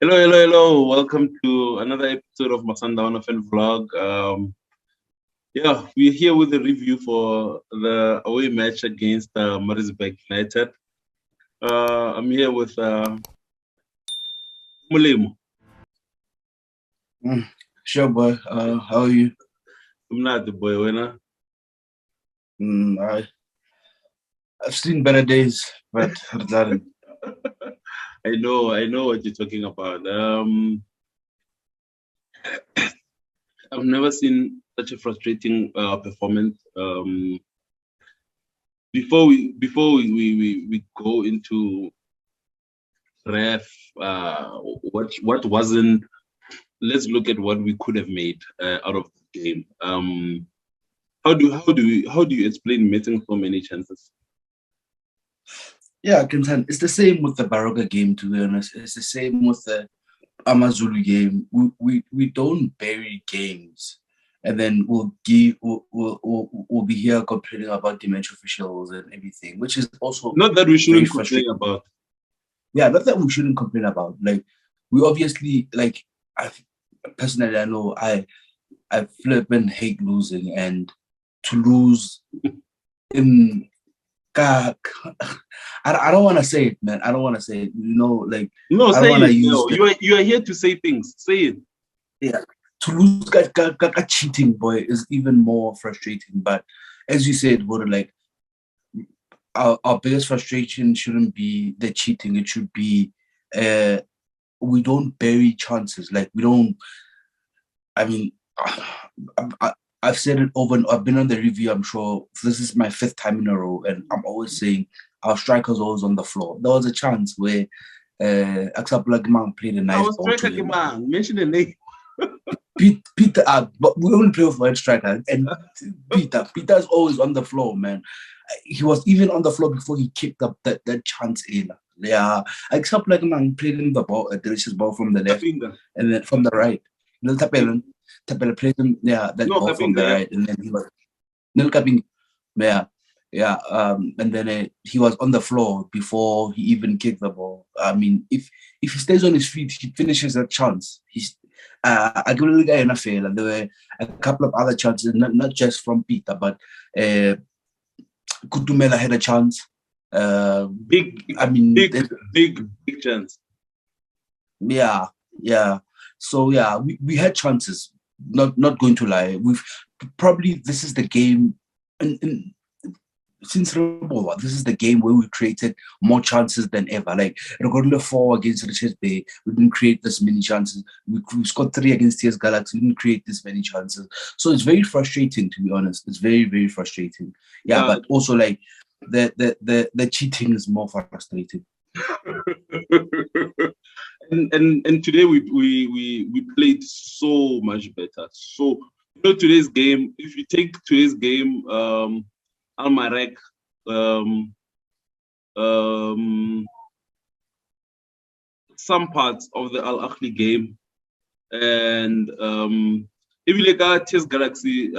Hello, hello, hello. Welcome to another episode of Masanda Fan Vlog. We're here with a review for the away match against Maritzburg United. I'm here with Mulemo. Sure, boy. How are you? I'm not the boy winner. I, I've seen better days, but regarding I know what you're talking about. I've never seen such a frustrating performance. Before we go into ref, what wasn't. Let's look at what we could have made out of the game. How do you explain missing so many chances? yeah, Khensani, it's the same with the Baroka game. To be honest, it's the same with the Amazulu game. We don't bury games, and then we'll be here complaining about the match officials and everything, which is also Not that we very shouldn't complain frustrating. about. Yeah, not that we shouldn't complain about. Like we obviously like. I personally, I know I flip and hate losing, and to lose in I don't want to say it, man. I don't want to say it. Like No, I don't say want to it. use No, the you are here to say things. Say it. yeah. To lose cheating, boy, is even more frustrating. But as you said, what like our biggest frustration shouldn't be the cheating. It should be uh we don't bury chances. Like we don't. I mean, I, I've said it over and I've been on the review. I'm sure this is my fifth time in a row, and I'm always saying our strikers always on the floor. There was a chance where Axel Blagman played a I nice was ball to striker him. man. Mention the name. Peter, but we only play with one striker, and Peter's always on the floor, man. He was even on the floor before he kicked up that chance in. Yeah, except like man played him the ball, a delicious ball from the left, Kapinga. and then from the right. Nil Tapelen played him, yeah, that No, ball from Kapinga, the yeah. right, and then he was Nil Kaping, yeah, yeah. And then he was on the floor before he even kicked the ball. I mean, if he stays on his feet, he finishes that chance. I give the guy enough fail, and there were a couple of other chances, not just from Peter, but uh, Kutumela had a chance. Uh, Big, I mean, big, big chance. yeah, yeah. So yeah, we had chances. Not going to lie, we've probably this is the game, and since Rebola, this is the game where we created more chances than ever. Like regarding the 4 against Richards Bay, we didn't create this many chances. We scored 3 against TS Galaxy, we didn't create this many chances. So it's very frustrating, to be honest. It's very, very frustrating. Yeah, Yeah. but also like the cheating is more frustrating. and today we played so much better. So today's game. If you take today's game, Almarek, um, um, some parts of the Al Ahly game, and if you look at Test Galaxy,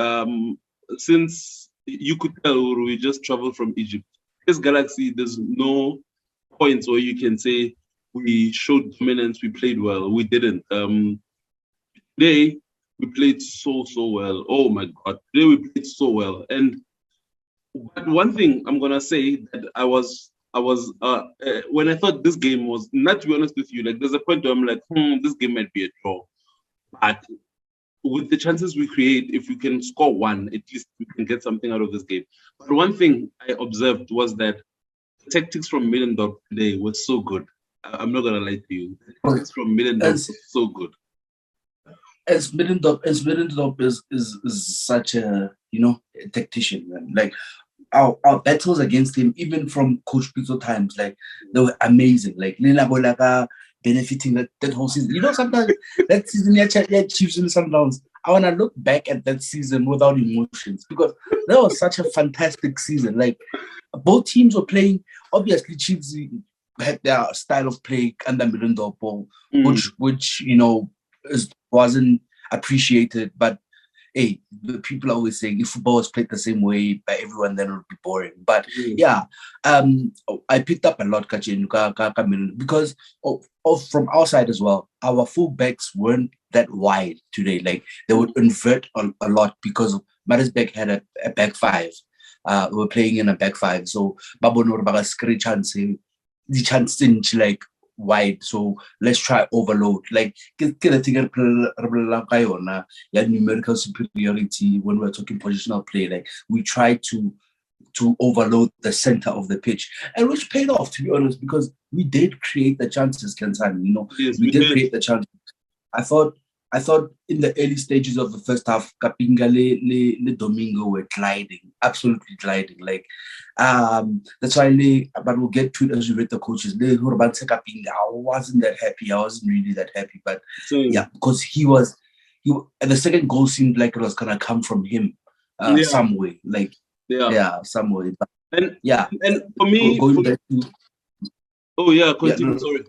since you could tell we just traveled from Egypt. Test Galaxy, there's no points where you can say we showed dominance, we played well. We didn't. Today we played so well. Oh my god, today we played so well. And but one thing I'm gonna say that I was when I thought this game was, not to be honest with you, like there's a point where I'm like, this game might be a draw. But with the chances we create, if we can score one, at least we can get something out of this game. But one thing I observed was that the tactics from Middendorf today was so good. I'm not gonna lie to you. The tactics from Middendorf As was so good. Middendorp is such a a tactician, man. Like our battles against him, even from Coach Pizzo times, like they were amazing. Like Lila Bolaka benefiting that whole season. Sometimes that season, yeah, Chiefs and Sundowns. I wanna look back at that season without emotions because that was such a fantastic season. Like both teams were playing. Obviously, Chiefs had their style of play under Middendorp, Mm. which wasn't appreciated, but hey, the people are always saying if football was played the same way by everyone, then it would be boring. But yeah, I picked up a lot, because of from our side as well. Our fullbacks weren't that wide today. Like they would invert a lot because Maritzburg had a back five. We were playing in a back five, so Babonor Baga screen chance, the chance like wide. So let's try overload. Like get a thing numerical superiority when we're talking positional play. Like we try to overload the center of the pitch, and which paid off, to be honest, because we did create the chances, Khensani. Yes, We did create the chances. I thought in the early stages of the first half, Kapinga le Domingo were gliding, absolutely gliding. Like that's why but we'll get to it as we read the coaches. Kapinga, I wasn't that happy. I wasn't really that happy. But yeah, because and the second goal seemed like it was gonna come from him some way. Like some way. But, and yeah. And for me, going back to continue, sorry.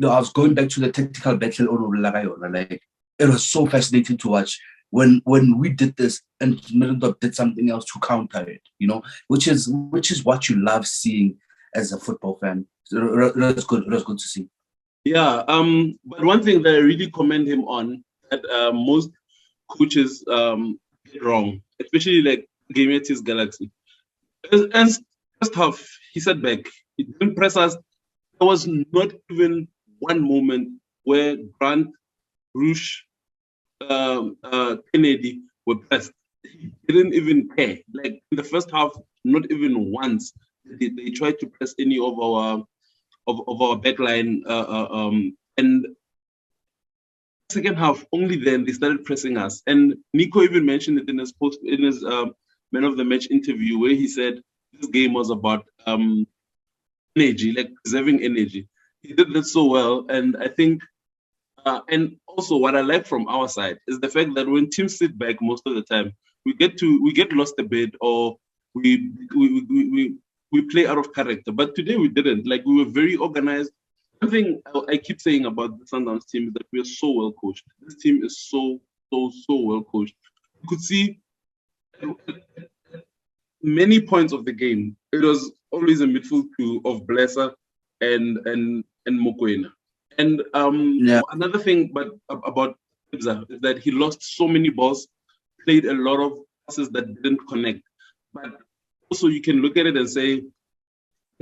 No, I was going back to the tactical battle on Lagayona. Like it was so fascinating to watch when we did this and Middendorp did something else to counter it, which is what you love seeing as a football fan. So that's good. That's good to see. Yeah. But one thing that I really commend him on that most coaches get wrong, especially like Gametis Galaxy. And first half, he sat back. He didn't press us. There was not even one moment where Grant, Roosh, Kennedy were pressed. He didn't even care. Like in the first half, not even once they tried to press any of our backline. And second half, only then they started pressing us. And Nico even mentioned it in his man of the match interview, where he said this game was about energy, like preserving energy. He did that so well, and I think, and also what I like from our side is the fact that when teams sit back most of the time, we get lost a bit, or we play out of character. But today we didn't. Like we were very organized. One thing I keep saying about the Sundowns team is that we are so well coached. This team is so well coached. You could see many points of the game. It was always a midfield two of Blesser and Mokoena. And another thing about Ibza is that he lost so many balls, played a lot of passes that didn't connect. But also you can look at it and say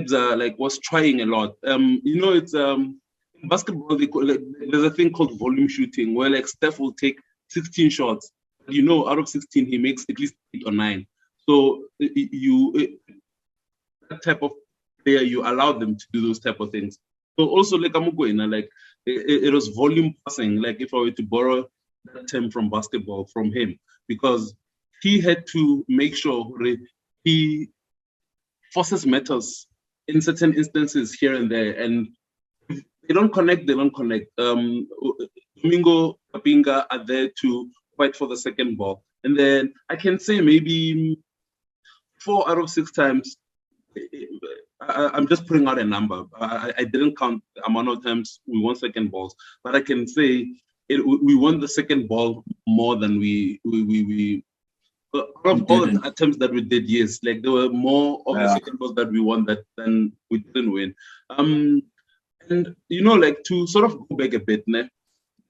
Ibza was trying a lot. It's in basketball there's a thing called volume shooting where Steph will take 16 shots. Out of 16 he makes at least 8 or 9. So that type of player, you allow them to do those type of things. So also it was volume passing. Like if I were to borrow that term from basketball from him, because he had to make sure he forces matters in certain instances here and there, and if they don't connect. Domingo, Kapinga are there to fight for the second ball, and then I can say maybe 4 out of 6 times. I'm just putting out a number. I didn't count the amount of times we won second balls, but I can say we won the second ball more than we out of all the attempts that we did. Yes, like there were more of the second balls that we won than we didn't win. And to sort of go back a bit, I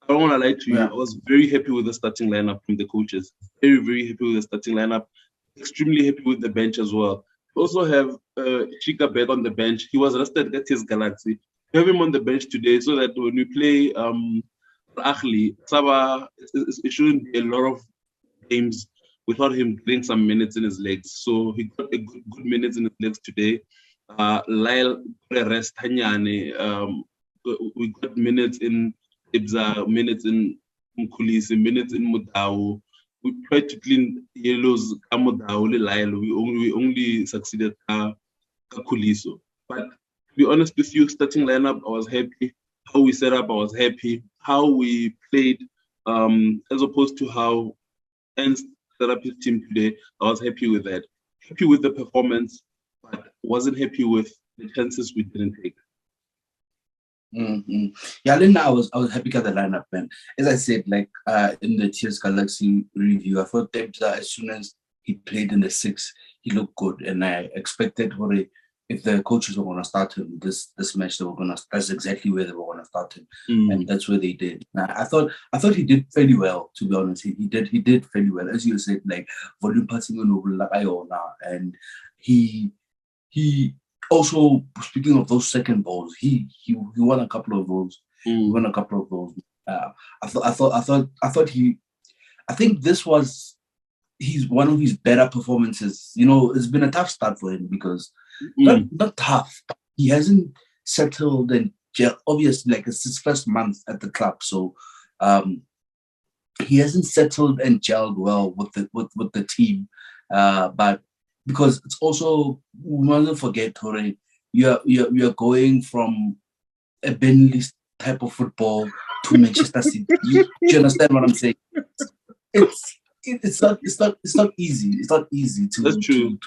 don't want to lie to you. I was very happy with the starting lineup from the coaches. Very, very happy with the starting lineup. Extremely happy with the bench as well. We also have Chika back on the bench. He was rested at his Galaxy. We have him on the bench today so that when we play Ahli, Saba, it shouldn't be a lot of games without him getting some minutes in his legs. So he got a good minutes in his legs today. Lyle got a rest. We got minutes in Ibza, minutes in Mkulisi, minutes in Mudau. We tried to clean yellows, Kamodau, Lyle. We only succeeded Kuliso. But to be honest with you, starting lineup, I was happy. How we set up, I was happy. How we played, as opposed to how Ernst set up his team today, I was happy with that. Happy with the performance, but wasn't happy with the chances we didn't take. Mm-hmm. Yeah, then I was happy with the lineup, man. As I said, like in the Tears Galaxy review, I thought that as soon as he played in the six, he looked good, and I expected if the coaches were gonna start him this match, they were gonna that's exactly where they were gonna start him, and that's where they did. Now, I thought he did fairly well, to be honest. He did fairly well, as you said, like volume passing on over like Iona, and he he also, speaking of those second balls, he won a couple of those. He won a couple of those. I think this was one of his better performances. It's been a tough start for him because not tough. He hasn't settled and obviously like it's his first month at the club, so he hasn't settled and gelled well with the team. But because it's also, we mustn't forget, Tore, you're going from a Burnley type of football to Manchester City. Do you understand what I'm saying? It's not easy. It's not easy to That's true.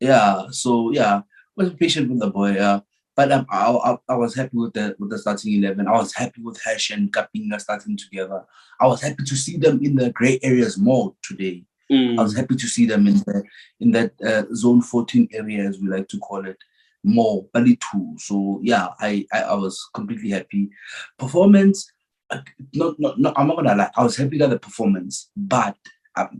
yeah. So yeah, was patient with the boy. Yeah. But I was happy with the starting 11. I was happy with Hash and Kapinga starting together. I was happy to see them in the grey areas more today. I was happy to see them in that zone 14 area, as we like to call it, more Bali too. So yeah, I was completely happy. Performance, not I'm not gonna lie, I was happy with the performance, but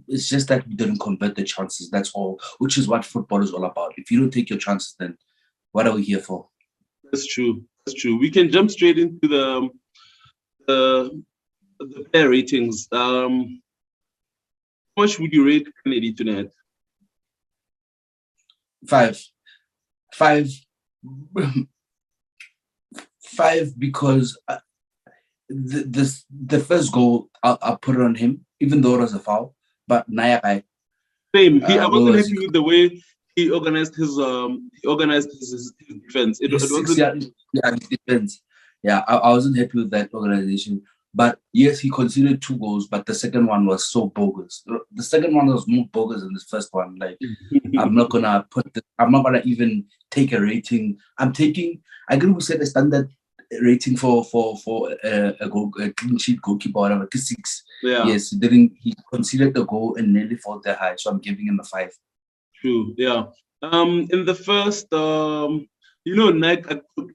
it's just that we didn't convert the chances. That's all, which is what football is all about. If you don't take your chances, then what are we here for? That's true. That's true. We can jump straight into the player ratings. How much would you rate Kennedy tonight? 5, 5, 5, because the first goal I put it on him, even though it was a foul. But Naya, Same. I wasn't happy with the way he organized his defense. It wasn't. Defense. Yeah, I wasn't happy with that organization. But yes, he conceded 2 goals, but the second one was so bogus. The second one was more bogus than the first one. Like, I'm not gonna even take a rating. I'm gonna set a standard rating for a clean sheet goalkeeper, whatever, 6. Yeah. Yes, he conceded the goal and nearly fought the high, so I'm giving him a 5. True. Yeah. In the first, like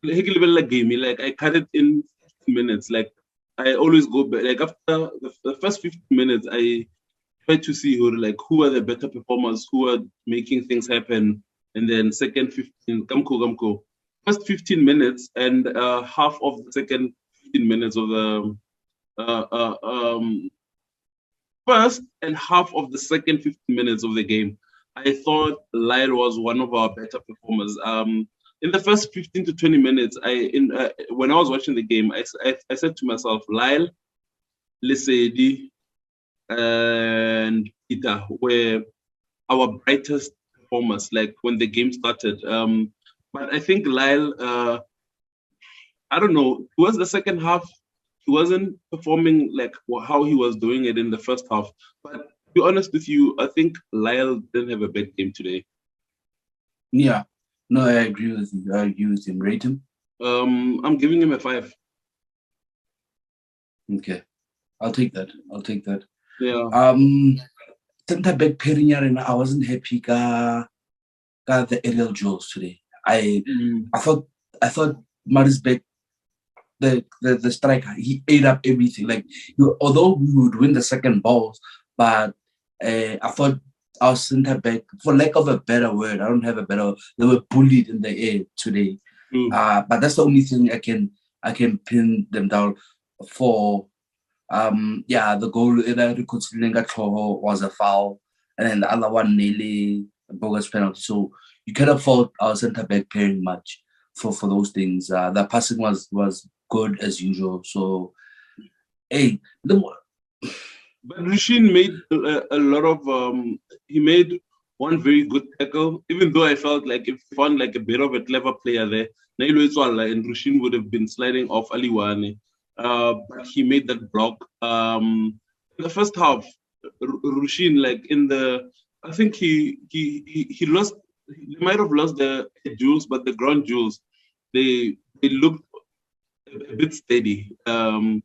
like game, like I cut it in 15 minutes. Like I always go back. Like after the first 15 minutes, I try to see who are the better performers, who are making things happen, and then second 15, Gamko. First 15 minutes and half of the second 15 minutes of the uh, uh, um, first and half of the second 15 minutes of the game, I thought Lyle was one of our better performers. In the first 15 to 20 minutes, when I was watching the game, I said to myself, Lyle, Lesedi, and Peter were our brightest performers, like when the game started. But I think Lyle, I don't know, towards the second half, he wasn't performing like how he was doing it in the first half. But to be honest with you, I think Lyle didn't have a bad game today. Yeah, no, I agree with you. I agree with him. Rate him. I'm giving him a 5. Okay, I'll take that. Yeah. Center back pairing, and I wasn't happy. Got the aerial duels today. I thought Maritzburg, the striker, he ate up everything. Like, although we would win the second balls, but I thought our center back, for lack of a better word, I don't have a better. They were bullied in the air today. But that's the only thing I can pin them down for. The goal was a foul, and then the other one nearly a bogus penalty. So you cannot fault our centre back pairing much for those things. The passing was good as usual. So hey, but Rushin made a lot of he made one very good tackle, even though I felt like if he found like a bit of a clever player there, Nailo Iswala and Rushin would have been sliding off Aliwane. But he made that block. In the first half, Rushin, like I think he lost. He might have lost the jewels, but the ground jewels, they looked a bit steady. I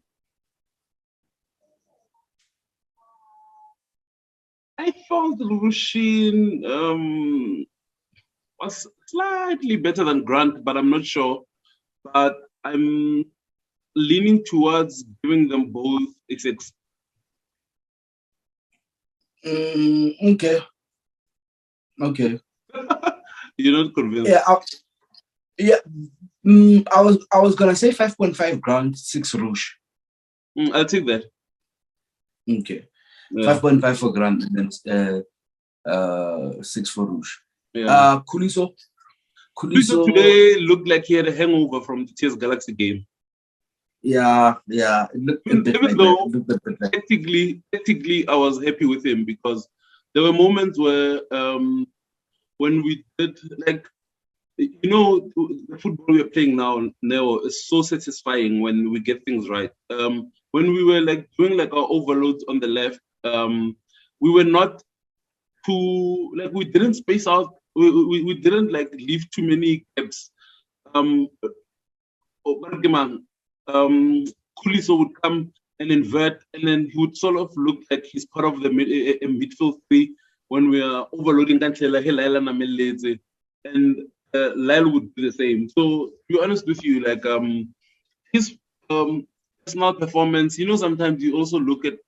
found Rushin was slightly better than Grant, but I'm not sure. But I'm leaning towards giving them both XX. Okay. Okay. You're not convinced? Yeah. I was gonna say 5.5 Grant, 6 Rouge. I'll take that. Okay. Yeah. 5.5 for Grant and then 6 for Rouge. Yeah. Khuliso today looked like he had a hangover from the TS Galaxy game. Yeah. It looked a bit Even like though that. technically, I was happy with him because there were moments where when we did the football we are playing now is so satisfying when we get things right. When we were doing our overloads on the left, we were not too we didn't space out. We didn't leave too many gaps. Khuliso would come and invert, and then he would sort of look like he's part of the midfield three when we are overloading Kantlela, Helaila, Mamelodi, and Lyle would do the same. So to be honest with you, his personal performance, sometimes you also look at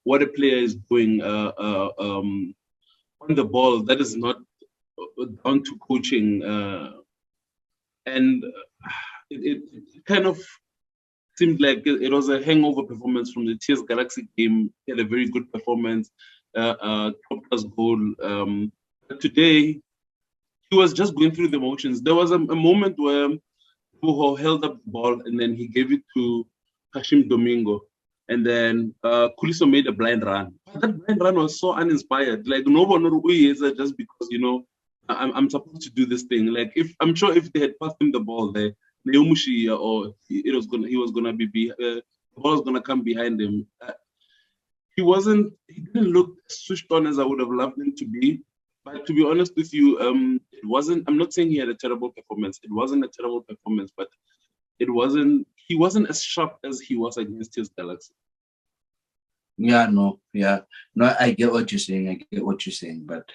what a player is doing on the ball that is not down to coaching, and it kind of seemed like it was a hangover performance from the TS Galaxy game. He had a very good performance, top class goal. But today, he was just going through the motions. There was a moment where Buho held up the ball and then he gave it to Hashim Domingo. And then Khuliso made a blind run. That blind run was so uninspired. No one knows just because, I'm supposed to do this thing. I'm sure if they had passed him the ball there, Neomushi or he was gonna be the ball was gonna come behind him. He didn't look switched on as I would have loved him to be. But to be honest with you, it wasn't. I'm not saying he had a terrible performance. It wasn't a terrible performance, but he wasn't as sharp as he was against his Galaxy. No, I get what you're saying. But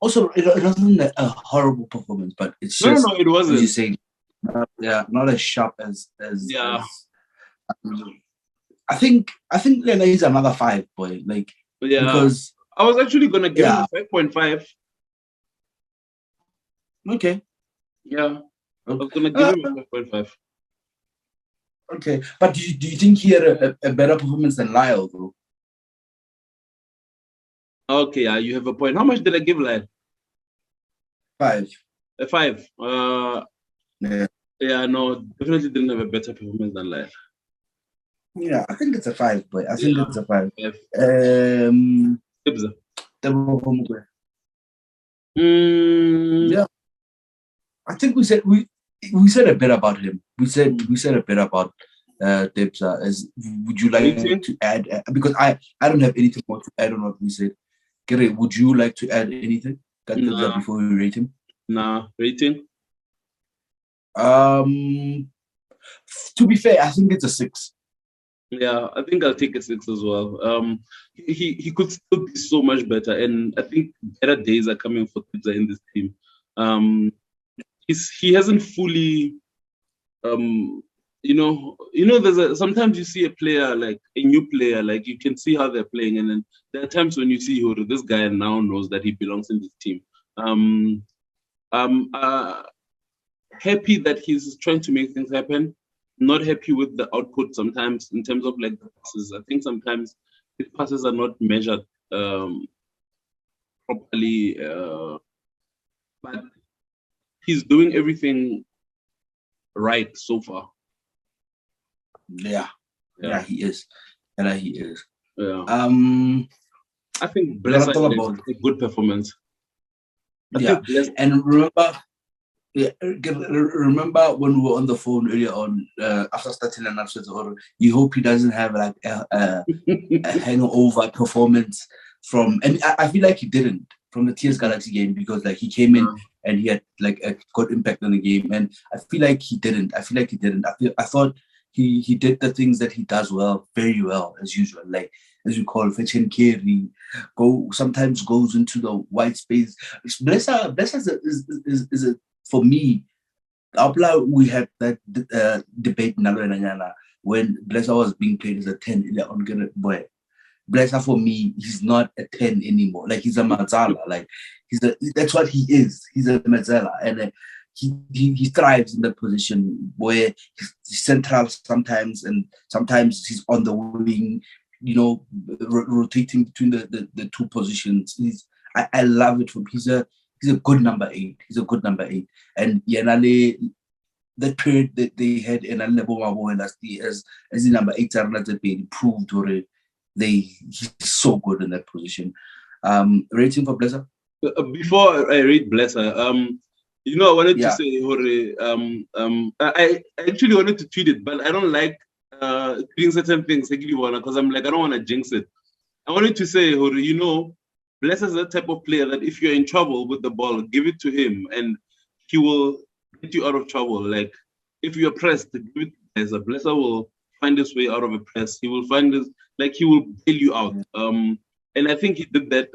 also it wasn't a horrible performance, but it's just no, it wasn't. You're saying, not as sharp as yeah. I think Lena is another 5, boy. Because I was actually gonna give him a 5.5. Okay. Yeah. I was gonna give him a 5.5. Okay, but do you think he had a better performance than Lyle, though? Okay, yeah, you have a point. How much did I give Lyle? 5. A 5. Yeah, no, definitely didn't have a better performance than Lyle. Yeah, I think it's a 5, but I think it's a 5. Yeah, I think we said a bit about him. We said a bit about Debza. Would you like to add? Because I don't have anything more to add on what we said. Gary, would you like to add anything before we rate him? Nah, rating. To be fair, I think it's a 6. Yeah, I think I'll take a 6 as well. He could still be so much better, and I think better days are coming for Debza in this team. He hasn't fully, there's sometimes you see a player a new player, you can see how they're playing, and then there are times when you see this guy now knows that he belongs in this team. Happy that he's trying to make things happen. Not happy with the output sometimes in terms of the passes. I think sometimes his passes are not measured properly, but he's doing everything right so far. Yeah, he is. Yeah. I think Bless had a good performance. And remember when we were on the phone earlier on after starting an episode, you hope he doesn't have a hangover performance from, and I feel like he didn't. from the TS Galaxy game because like he came in and he had like a good impact on the game, and I feel like he didn't. I thought he did the things that he does well, very well as usual. Like as you call fetch and carry, sometimes goes into the white space. Blessa is a for me. We had that debate when Blessa was being played as a 10 in the boy. Blessa for me, he's not a 10 anymore. Like he's a Mazzala. Like that's what he is. He's a Mazzala. And he thrives in that position where he's central sometimes, and sometimes he's on the wing, rotating between the two positions. I love it from he's a good number 8. He's a good number 8. And Yanale, that period that they had in Alebo last year as the number 8 that they improved already. He's so good in that position. Rating for Blessa? Before I rate Blessa, I wanted to say, I actually wanted to tweet it, but I don't like tweeting certain things because I'm like, I don't want to jinx it. I wanted to say, Blessa is the type of player that if you're in trouble with the ball, give it to him and he will get you out of trouble. Like if you're pressed, give it to Blessa. Blessa will find his way out of a press. He will he will bail you out. And I think he did that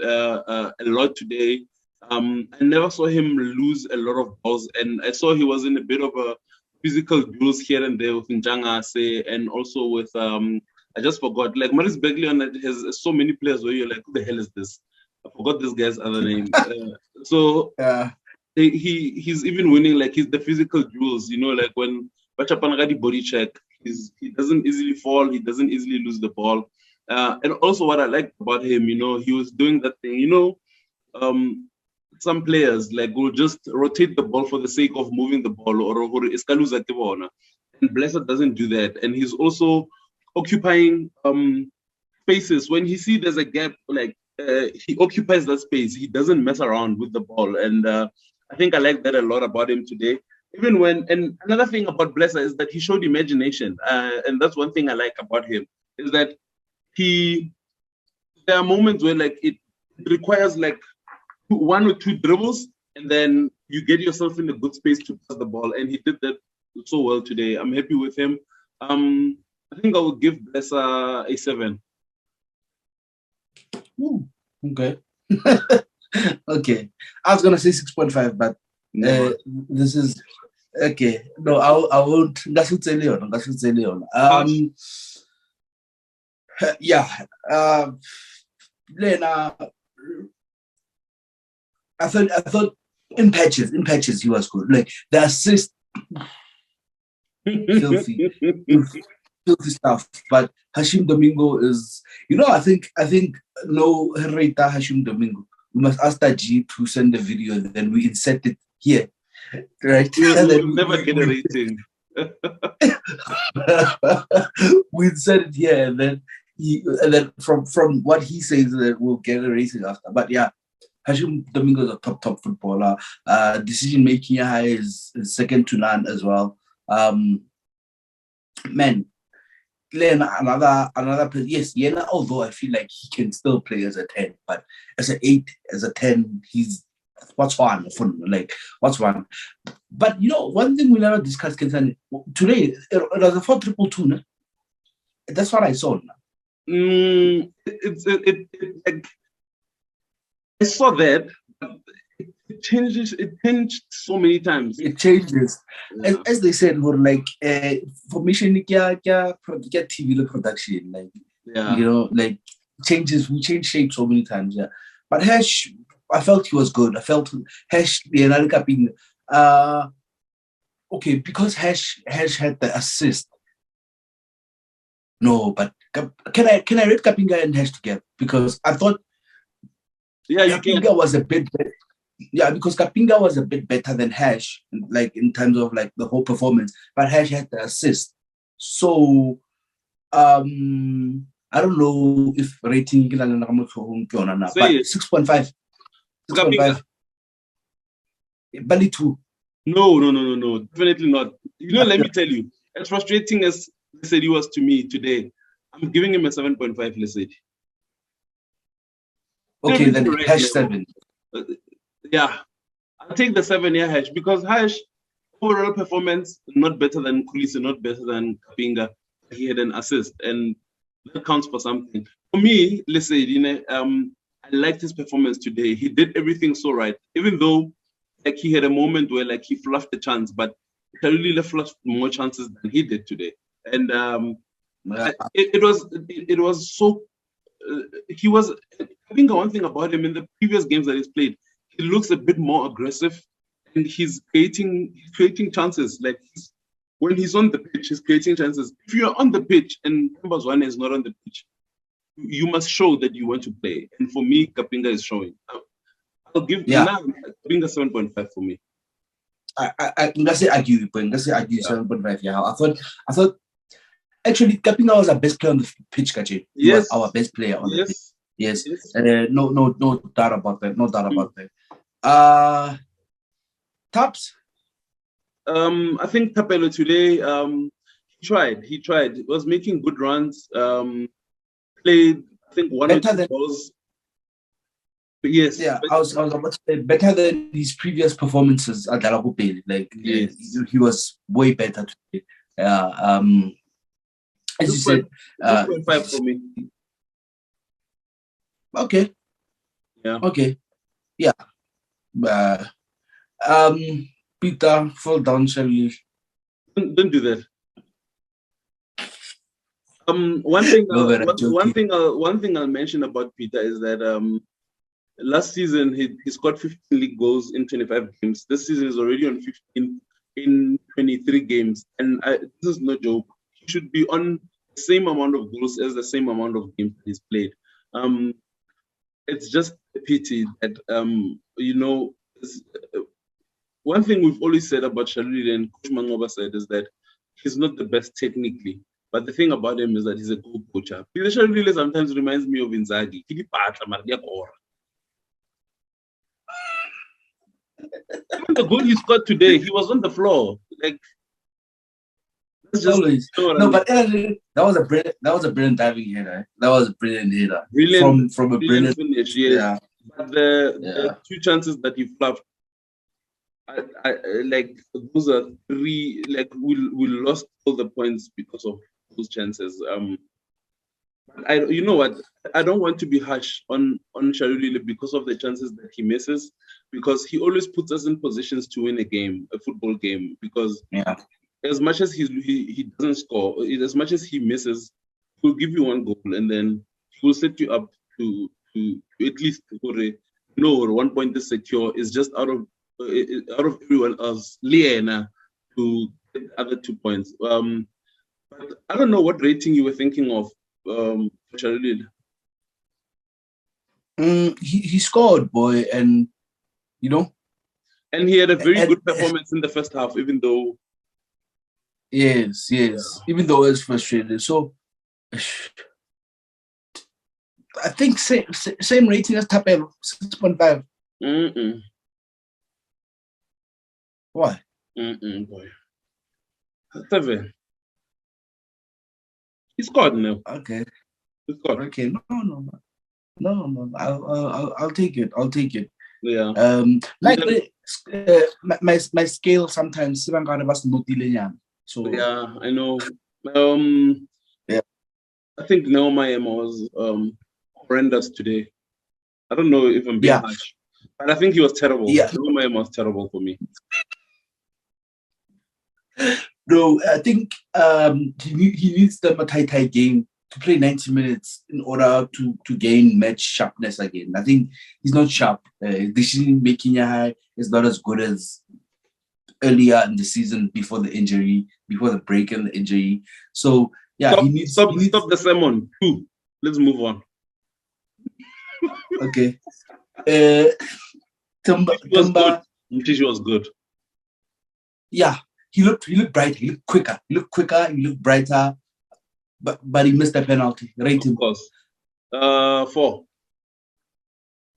a lot today. I never saw him lose a lot of balls, and I saw he was in a bit of a physical duels here and there with Njanga, and also with I just forgot. Like Maritzburg has so many players where you're like, who the hell is this? I forgot this guy's other name. He's even winning like he's the physical duels. Like when Bachapanagadi body check, he doesn't easily fall. He doesn't easily lose the ball. And also what I like about him, he was doing that thing. Some players like will just rotate the ball for the sake of moving the ball or and Blessa doesn't do that. And he's also occupying spaces. When he sees there's a gap, like he occupies that space. He doesn't mess around with the ball. And I think I like that a lot about him today. And another thing about Blessa is that he showed imagination. And that's one thing I like about him, is that there are moments where like it requires like 1 or 2 dribbles, and then you get yourself in a good space to pass the ball. And he did that so well today. I'm happy with him. I think I will give Blessa a 7. Ooh, okay. Okay. I was gonna say 6.5, but this is okay. No, I won't. Yeah. Lena, I thought in patches he was good. Like the assist, filthy stuff. But Hashim Domingo is, I think no Herrera Hashim Domingo. We must ask that G to send the video, and then we insert it here, right? Yes, we'll never get a rating. We insert it here, and then from what he says, that we'll get a rating after. But yeah. Hashim Domingo is a top footballer. Decision making is second to none as well. Man, another player. Yes, Yena. Although I feel like he can still play as a 10, but as an 8, as a 10, he's what's one? What's one? But one thing we never discussed, Khensani, today it was a 4-2-2. No? That's what I saw. I saw that. It changes. It changed so many times. It changes, yeah. As they said, we're like formation, TV production, like like changes. We change shape so many times, yeah. But Hash, I felt he was good. I felt Hash being okay because Hash had the assist. No, but can I rate Kapinga and Hash together? Because I thought. Yeah, Kapinga was a bit better. Yeah, because Kapinga was a bit better than Hash, like in terms of like the whole performance. But Hash had the assist. So I don't know if rating but 6.5. 6.5. Bali 2. No. Definitely not. Let me tell you, as frustrating as Lesedi was to me today, I'm giving him a 7.5 Lesedi. Okay, then Hash 7. Yeah, I'll take the 7 year Hash because Hash overall performance not better than Kulisi, not better than Kapinga. He had an assist, and that counts for something. For me, let's say, I liked his performance today. He did everything so right, even though like he had a moment where like he fluffed the chance, but he really fluffed more chances than he did today. And it was so he was. I think one thing about him in the previous games that he's played, he looks a bit more aggressive, and he's creating chances. Like when he's on the pitch, he's creating chances. If you're on the pitch and One is not on the pitch, you must show that you want to play. And for me, Kapinga is showing. I'll give Kapinga 7.5 for me. I'm gonna say argue, but I'm gonna say argue 7.5. Yeah, I thought actually Kapinga was our best player on the pitch, Kachi. He was our best player on the pitch. Yes. No doubt about that. No doubt about that. Taps. I think Tapelo today, he tried. He was making good runs. Played, I think, one better or two balls. Yes. Yeah, I was about to say better than his previous performances at Dalagupeli. Like he was way better today. As you said, 2.5 for me. Okay. Yeah. Okay. Yeah. Peter, fall down, shall you? Don't do that. One thing I'll mention about Peter is that last season he scored 15 league goals in 25 games. This season is already on 15 in 23 games, and this is no joke. He should be on the same amount of goals as the same amount of games he's played. It's just a pity that one thing we've always said about Shaluli and Coach Mangoba said is that he's not the best technically. But the thing about him is that he's a goal poacher. Peter Shaluli sometimes reminds me of Inzaghi. Even the goal he scored today, he was on the floor. Like that's just but that was a brilliant diving header. That was a brilliant header. From a brilliant finish. Yes. Yeah. But the 2 chances that he fluffed, I like those are 3. Like we lost all the points because of those chances. You know what? I don't want to be harsh on Shalulile because of the chances that he misses, because he always puts us in positions to win a football game. Because as much as he doesn't score, as much as he misses, he'll give you 1 goal and then he will set you up to at least 1 point is secure. Is just out of everyone else, Liena, to get the other 2 points. But I don't know what rating you were thinking of, Shalulile. He scored, boy, and and he had a very good performance in the first half, even though. Yes, even though it was frustrated. So I think same rating as Tapelo, 6.5. Why? Boy. 7. He scored now. Okay. He scored. Okay. No. I'll take it. Yeah. Like my scale sometimes. So yeah, I know. Yeah. I think Neoma was horrendous today. I don't know if I'm being harsh, but I think he was terrible. Yeah. Neoma was terrible for me. No, I think he needs the tight game to play 90 minutes in order to gain match sharpness again. I think he's not sharp. Decision making is not as good as earlier in the season before the break and the injury. So he needs stop the sermon. Let's move on. Okay. Mtishi was good. Yeah. He looked bright. He looked quicker. He looked brighter. But he missed the penalty. Rate him. Of course. 4.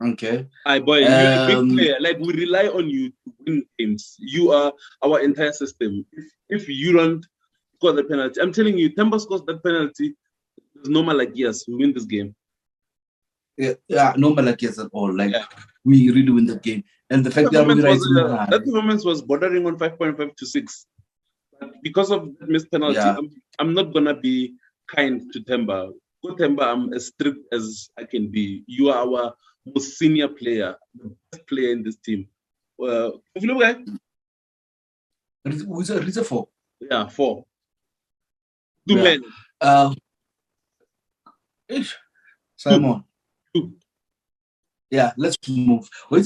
Okay. Hi, boy. You're a big player. Like, we rely on you to win games. You are our entire system. If you don't score the penalty, I'm telling you, Temba scores that penalty. It's normal, like, yes, we win this game. Yeah, no Malakias at all. Like we really win the game. And the fact that that performance was bordering on 5.5 to 6. But because of that missed penalty, I'm not gonna be kind to Temba. Go Temba, I'm as strict as I can be. You are our most senior player, the best player in this team. If you look at who's a 4? Yeah, 4. 2 men. Simon. 2. Yeah, let's move. You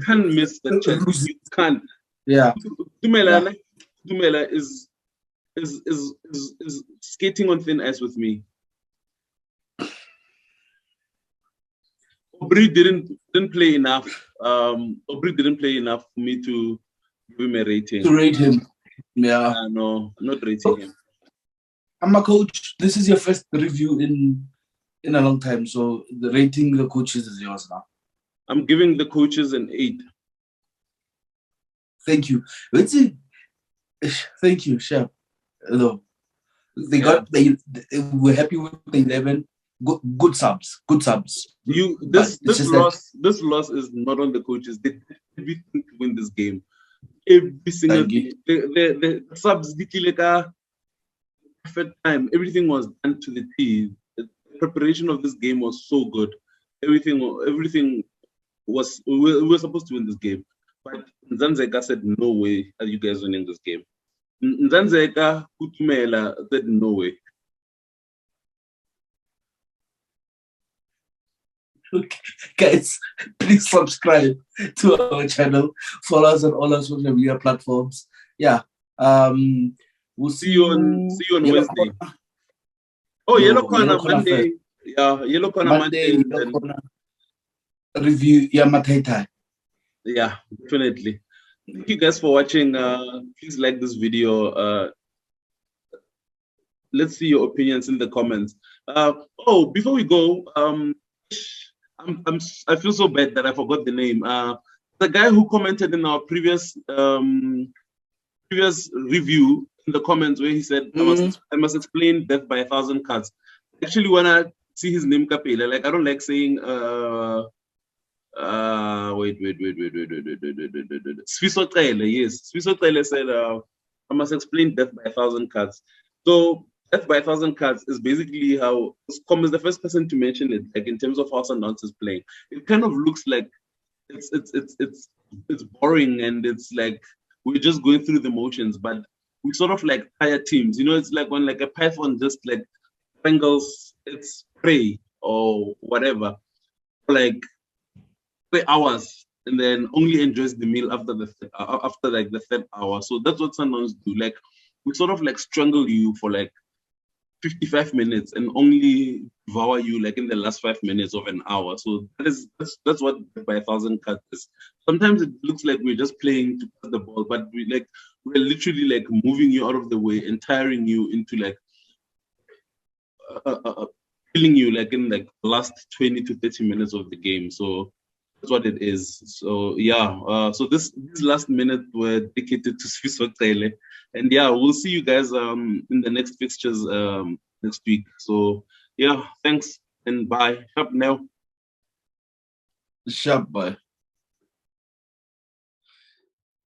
can't miss the chance. You can't. Yeah. Dumela is skating on thin ice with me. Aubrey didn't play enough. Aubrey didn't play enough for me to give him a rating. To rate him. Yeah. No, not rating him. I'm a coach. This is your first review in a long time. So the rating the coaches is yours now. I'm giving the coaches an 8. Thank you. Let's see. Thank you, Chef. Hello. They were happy with the 11. Good subs. Good subs. This loss is not on the coaches. They did everything to win this game. Every single game. The subs perfect time. Everything was done to the T. The preparation of this game was so good. Everything was we were supposed to win this game. But Nzanzeka said, no way are you guys winning this game. Nzanzeka Kutumela said, no way. Okay. Guys, please subscribe to our channel. Follow us on all our social media platforms. Yeah. We'll see you on Wednesday. Yellow Corner Monday. Yeah, Yellow Corner Monday. Review Yamatai. Yeah, definitely. Thank you guys for watching. Please like this video. Let's see your opinions in the comments. Before we go, I feel so bad that I forgot the name. The guy who commented in our previous review in the comments where he said I must explain death by 1,000 cuts. I actually wanna see his name Kapela. Like I don't like saying wait. Sfiso Trele, yes. Sfiso Trele said I must explain death by 1,000 cuts. So death by 1,000 cuts is basically how Com is the first person to mention it, like in terms of how Sundowns is playing. It kind of looks like it's boring and it's like we're just going through the motions, but we sort of like tire teams. You know, it's like when like a python just like strangles its prey or whatever, like 3 hours, and then only enjoys the meal after like the 3rd hour. So that's what Sundowns do. Like we sort of like strangle you for like 55 minutes and only devour you like in the last 5 minutes of an hour. So that's what by 1,000 cuts is. Sometimes it looks like we're just playing to pass the ball, but we're literally like moving you out of the way and tiring you into like killing you like in like the last 20 to 30 minutes of the game. So that's what it is. So yeah, so these last minute were dedicated to Swiss Tele. And yeah, we'll see you guys in the next fixtures next week. So yeah, thanks and bye. Sharp now. Sharp bye.